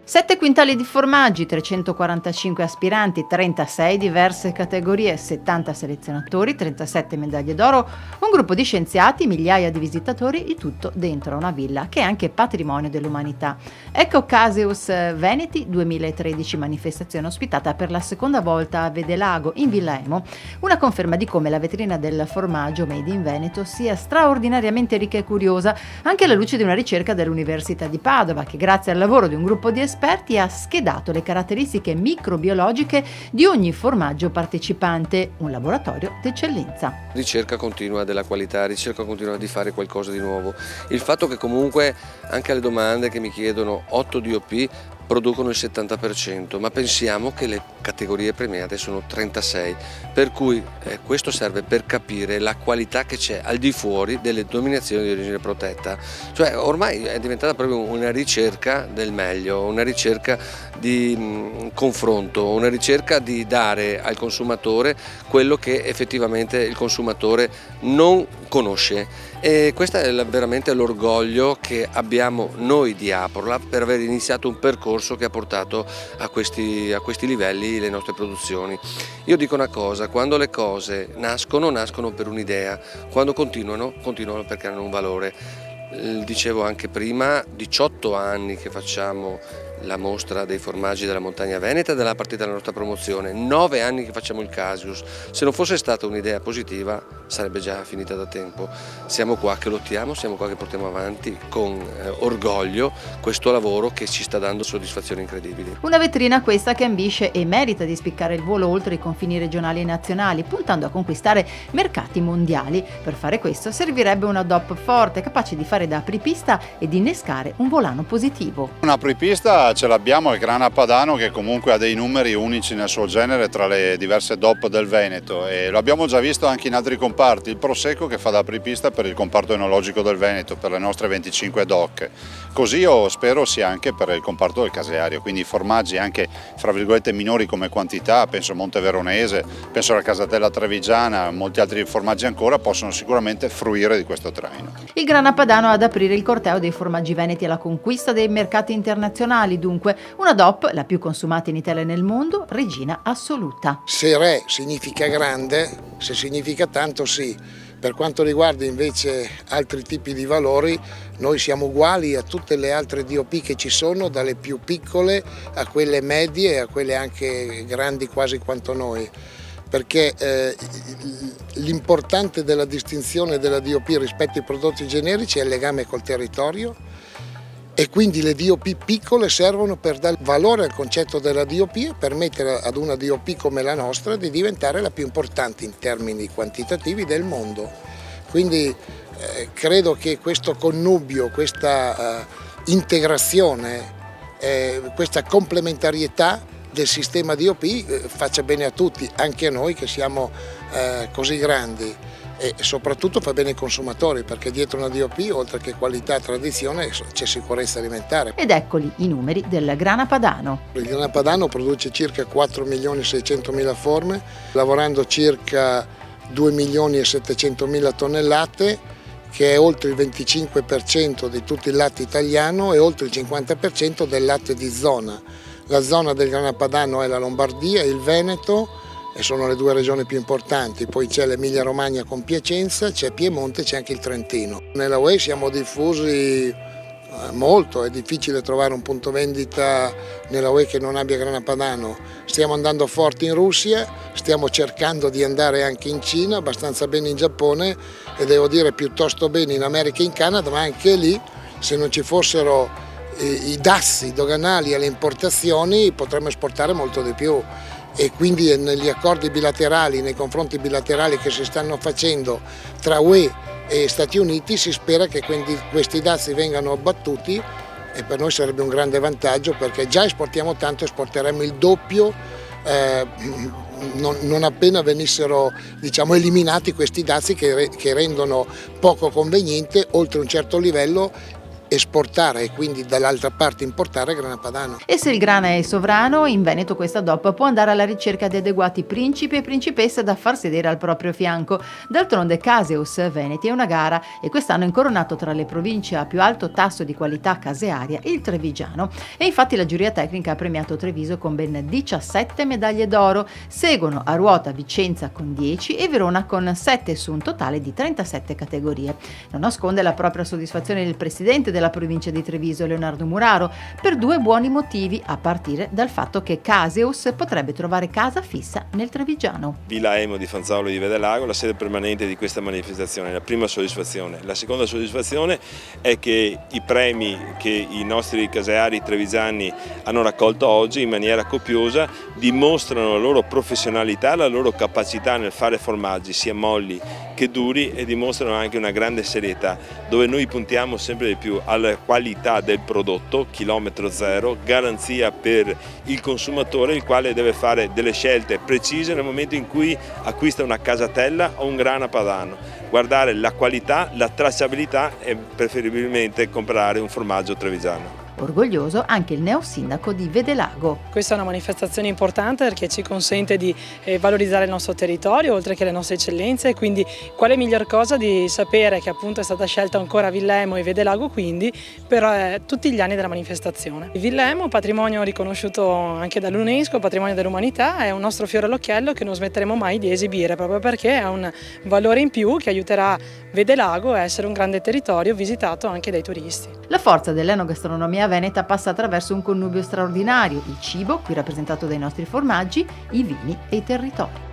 7 quintali di formaggi, 345 aspiranti, 36 diverse categorie, 70 selezionatori, 37 medaglie d'oro, un gruppo di scienziati, migliaia di visitatori, il tutto dentro una villa che è anche patrimonio dell'umanità. Ecco Caseus Veneti 2013, manifestazione ospitata per la seconda volta a Vedelago in Villa Emo, una conferma di come la vetrina del formaggio made in Veneto sia straordinariamente ricca e curiosa, anche alla luce di una ricerca dell'Università di Padova che grazie al lavoro di un gruppo di esperti ha schedato le caratteristiche microbiologiche di ogni formaggio partecipante, un laboratorio d'eccellenza. Ricerca continua della qualità, ricerca continua di fare qualcosa di nuovo. Il fatto che comunque anche alle domande che mi chiedono 8 DOP producono il 70%, ma pensiamo che le categorie premiate sono 36, per cui questo serve per capire la qualità che c'è al di fuori delle denominazioni di origine protetta. Cioè ormai è diventata proprio una ricerca del meglio, una ricerca di confronto, una ricerca di dare al consumatore quello che effettivamente il consumatore non conosce. E questo è veramente l'orgoglio che abbiamo noi di Aprola per aver iniziato un percorso che ha portato a questi livelli le nostre produzioni. Io dico una cosa, quando le cose nascono per un'idea, quando continuano perché hanno un valore. Dicevo anche prima, 18 anni che facciamo la mostra dei formaggi della montagna veneta dalla partita della nostra promozione, 9 anni che facciamo il Casius. Se non fosse stata un'idea positiva sarebbe già finita da tempo. Siamo qua che lottiamo, siamo qua che portiamo avanti con orgoglio questo lavoro che ci sta dando soddisfazioni incredibili. Una vetrina questa che ambisce e merita di spiccare il volo oltre i confini regionali e nazionali, puntando a conquistare mercati mondiali. Per fare questo servirebbe una DOP forte, capace di fare da apripista e di innescare un volano positivo. Una apripista ce l'abbiamo, il Grana Padano, che comunque ha dei numeri unici nel suo genere tra le diverse DOP del Veneto, e lo abbiamo già visto anche in altri comparti. Il Prosecco che fa da apripista per il comparto enologico del Veneto, per le nostre 25 DOC. Così io spero sia anche per il comparto del caseario, quindi formaggi anche fra virgolette minori come quantità, penso Monteveronese, penso alla Casatella Trevigiana, molti altri formaggi ancora possono sicuramente fruire di questo traino. Il Grana Padano ad aprire il corteo dei formaggi veneti alla conquista dei mercati internazionali. Dunque, una DOP, la più consumata in Italia e nel mondo, regina assoluta. Se re significa grande, se significa tanto sì. Per quanto riguarda invece altri tipi di valori, noi siamo uguali a tutte le altre DOP che ci sono, dalle più piccole a quelle medie e a quelle anche grandi quasi quanto noi. Perché l'importante della distinzione della DOP rispetto ai prodotti generici è il legame col territorio. E quindi le DOP piccole servono per dare valore al concetto della DOP e permettere ad una DOP come la nostra di diventare la più importante in termini quantitativi del mondo. Quindi credo che questo connubio, questa integrazione, questa complementarietà del sistema DOP faccia bene a tutti, anche a noi che siamo così grandi. E soprattutto fa bene ai consumatori, perché dietro una DOP oltre che qualità e tradizione c'è sicurezza alimentare. Ed eccoli i numeri del Grana Padano. Il Grana Padano produce circa 4.600.000 forme, lavorando circa 2.700.000 tonnellate, che è oltre il 25% di tutto il latte italiano e oltre il 50% del latte di zona. La zona del Grana Padano è la Lombardia e il Veneto, e sono le due regioni più importanti, poi c'è l'Emilia Romagna con Piacenza, c'è Piemonte, c'è anche il Trentino. Nella UE siamo diffusi molto, è difficile trovare un punto vendita nella UE che non abbia Grana Padano. Stiamo andando forti in Russia, stiamo cercando di andare anche in Cina, abbastanza bene in Giappone e devo dire piuttosto bene in America e in Canada, ma anche lì se non ci fossero i dazi doganali alle importazioni potremmo esportare molto di più. E quindi negli accordi bilaterali, nei confronti bilaterali che si stanno facendo tra UE e Stati Uniti si spera che questi dazi vengano abbattuti e per noi sarebbe un grande vantaggio, perché già esportiamo tanto, esporteremo il doppio non appena venissero eliminati questi dazi che rendono poco conveniente oltre un certo livello esportare e quindi dall'altra parte importare grana padano. E se il grana è sovrano, in Veneto questa DOP può andare alla ricerca di adeguati principi e principesse da far sedere al proprio fianco. D'altronde Caseus Veneti è una gara e quest'anno è incoronato tra le province a più alto tasso di qualità casearia il Trevigiano. E infatti la giuria tecnica ha premiato Treviso con ben 17 medaglie d'oro. Seguono a ruota Vicenza con 10 e Verona con 7 su un totale di 37 categorie. Non nasconde la propria soddisfazione il presidente della provincia di Treviso, Leonardo Muraro, per due buoni motivi, a partire dal fatto che Caseus potrebbe trovare casa fissa nel Trevigiano. Villa Emo di Fanzolo di Vedelago, la sede permanente di questa manifestazione, la prima soddisfazione. La seconda soddisfazione è che i premi che i nostri caseari trevigiani hanno raccolto oggi in maniera copiosa dimostrano la loro professionalità, la loro capacità nel fare formaggi sia molli che duri, e dimostrano anche una grande serietà, dove noi puntiamo sempre di più alla qualità del prodotto, chilometro zero, garanzia per il consumatore, il quale deve fare delle scelte precise nel momento in cui acquista una casatella o un grana padano. Guardare la qualità, la tracciabilità e preferibilmente comprare un formaggio trevigiano. Orgoglioso anche il neosindaco di Vedelago. Questa è una manifestazione importante perché ci consente di valorizzare il nostro territorio oltre che le nostre eccellenze, e quindi quale miglior cosa di sapere che appunto è stata scelta ancora Villa Emo e Vedelago quindi per tutti gli anni della manifestazione. Villa Emo, patrimonio riconosciuto anche dall'UNESCO, patrimonio dell'umanità, è un nostro fiore all'occhiello che non smetteremo mai di esibire proprio perché ha un valore in più che aiuterà Vedelago a essere un grande territorio visitato anche dai turisti. La forza dell'enogastronomia veneta passa attraverso un connubio straordinario: il cibo, qui rappresentato dai nostri formaggi, i vini e i territori.